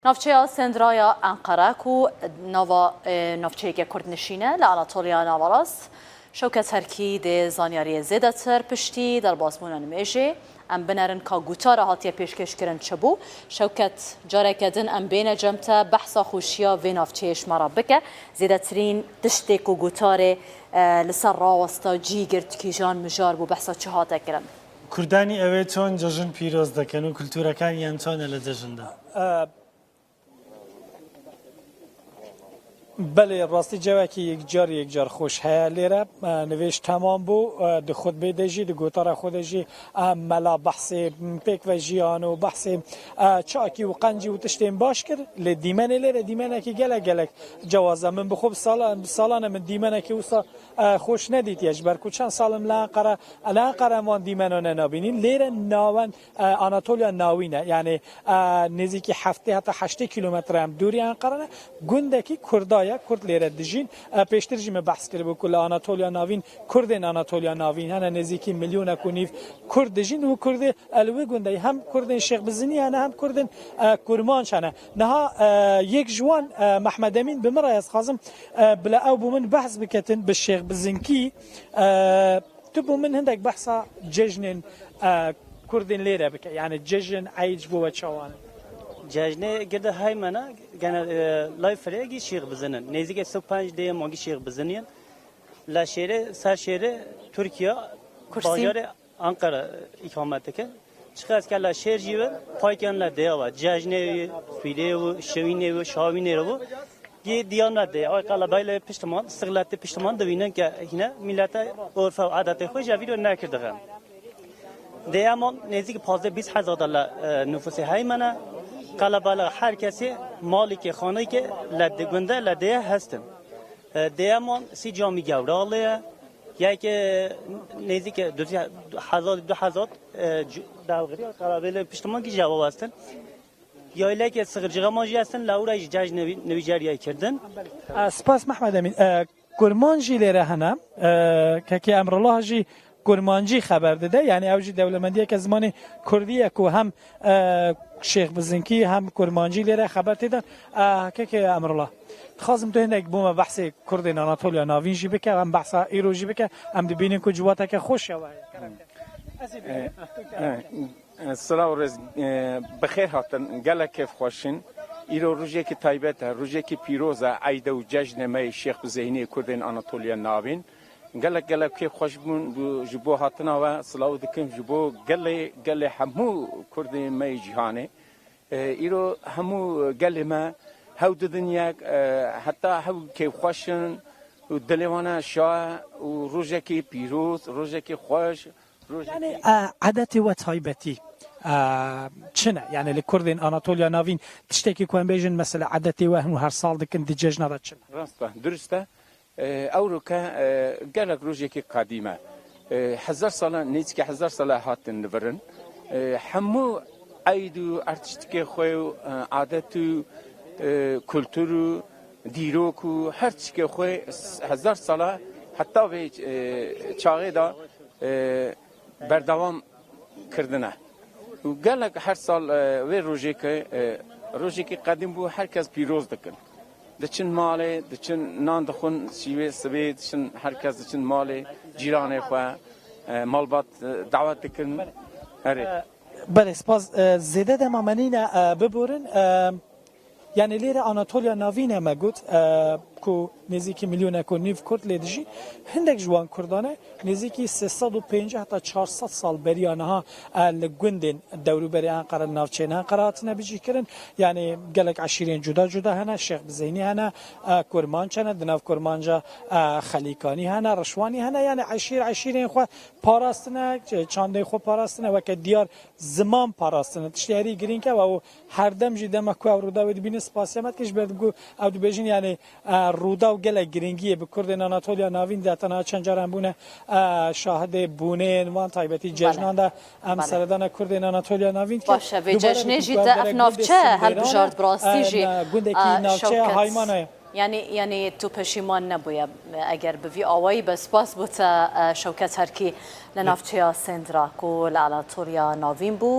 نافچه سندرایا انقره کو نوا نافچه که کرد نشینه لعناتولیا نواراس شوکت هرکی ده زانیاری زیده تر پشتی در باسمون نمیشه ام بنرن که گوتار هاتی پیشکش کرن چبو شوکت جاره کدن ام بین جمتا بحثا خوشیا و نافچهش مرا بکه زیده ترین تشتیک و گوتار لسر راوستا جیگرد که جان مجار بو بحثا چه هاته کرن کردانی اوه چون جشن پیروز دکن و کلتورا کن یان چون ال جشن ده بله راستی جوکی یک جار خوش هیا لیره نویش تمام بو د خود بیدجی د گوتار خودجی ملا بحث پیک و جیان و بحث چاکی و قنجی و تشتیم باش کرد ل دیمن لیره دیمن کی گلک جوازه من بخوب سالانه من دیمن کی وسا خوش ندید یج بر کو چند سالم لا قره دیمن نابینین لیره ناون آناتولیا ناوینه یعنی نزدیک هفته حتی 8 کیلومتر هم دوری انقره گندکی کردای کرد لیره دجین پیشتر جیم بحث کرده بکل آناتولیا ناوین کردن آناتولیا ناوین هنه نزدیکی میلیون کنیف کرد دجین و کرد الوی گنده هم کردن شیخ بزنی هنه هم کردن کرمانش هنه نها یک جوان محمد امین بمره از خازم بلا او بومن بحث بکتن به شیخ بزنکی تو بومن هندک بحثا ججن کردن لیره بکه یعنی ججن عیج بو چوانه جشن گرده های منا گناه لایف فریگی شیخ بزنن نزدیک 105 دی ماگی شیخ بزنین لا شهر سر شهر ترکیه بازار انقره اقامت که چقدر که لا شهر جیو پایکن لا دیوا جشن سویده و شوینه و شاوینه رو یه دیانت دی آقا لا باید پشتمان استقلال پشتمان دوینن که هنا ملت عرف و عادت خود جوید نکرده دیامان نزدیک 15-20 هزار نفوس های منا قلبالا هر کسی مالک خانه که لده گنده لده هستن دیامان سی جامی گوراله یک نزدیک 2000 دلغری قلبال پشتمان کی جواب هستن یا ایله سرجگا ماجی هستن لورای جاج نویجریای کردن سپاس محمد امین کرمانجی لیره هنم که امرالله جی کرمانجی خبر داده یعنی اوجی دولتمندی که زمان کردیه که هم شیخ بزنکی هم کرمانجی لیره خبر دادن که امرالله خواستم تو هندک بوم بحث کردن آناتولیا ناوین جی بکه هم بحث ایرو جی بکه هم دبینین که جواتا که خوش شوه سلام روز بخیر هاتن گله کیف خوشین ایرو روزی که تایبت روزی که پیروز عید و جشن می شیخ بزینی کردن آناتولیا ناوین گله که خوش بون جبو هاتنا و صلاح دکم جبو گله همو کردن می جهانه ایرو همو گله ما هاو دنیا حتی هاو که خوشن و دلوانا شاه و روزی که پیروز روزی که خوش یعنی عادت و تایبتی چنه یعنی لکردین آناتولیا ناوین تشتکی کن بیشن مثلا عادتی و هم هر سال دکن دیجاج نداشت چنه راسته درسته اوروکا گلک روزی که قدیمه 1000 ساله نیست که 1000 ساله هاتن نورن همو عیدو ارتشتکی خوی عادتو کلتورو دیروکو هر چی که خوی 1000 ساله حتی به چاقی دا بردوام کردنه و گلک هر سال و روزی که قدیم بو هر کس پیروز دکن دچن ماله دچن نان دخون شیوه سبی دچن هر کس دچن ماله جیرانه خو مالبات دعوت دکن بله سپاس زیده دمامنین ببورن یعنی لیره آناتولیا ناوین ما گفت که نزدیکی میلیون کنیف کرد لیدجی هندک جوان کردانه نزدیکی 350 تا 400 سال بریانه ها لگوندن دورو بری انقره نافچین انقرات نبیجی کردن یعنی گلک عشیرین جدا هنه شیخ بزینی هنه کرمانچ هنه دناف کرمانجا خلیکانی هنه رشوانی هنه یعنی عشیرین خو پاراستنه چانده خو پاراستنه و که دیار زمان پاراستنه تشتیاری گرین که و هر دم جدم کو رو داوید بین سپاسیامت کش بردگو او دو بیجین یعنی رودا و گله گرینگیه به کردن آناتولیا ناوین داتنا چند جارم بونه شاهد بونه وان تایبتی جشنان دا ام سردان کردن آناتولیا ناوین باشه به جشن جیده اف نافچه هل بجارد براستی جی هایمانه یعنی تو پشیمان نبویه اگر به وی آوایی بس باس بوده شوکت هرکی لنافچه سندرا کو لآناتولیا ناوین بو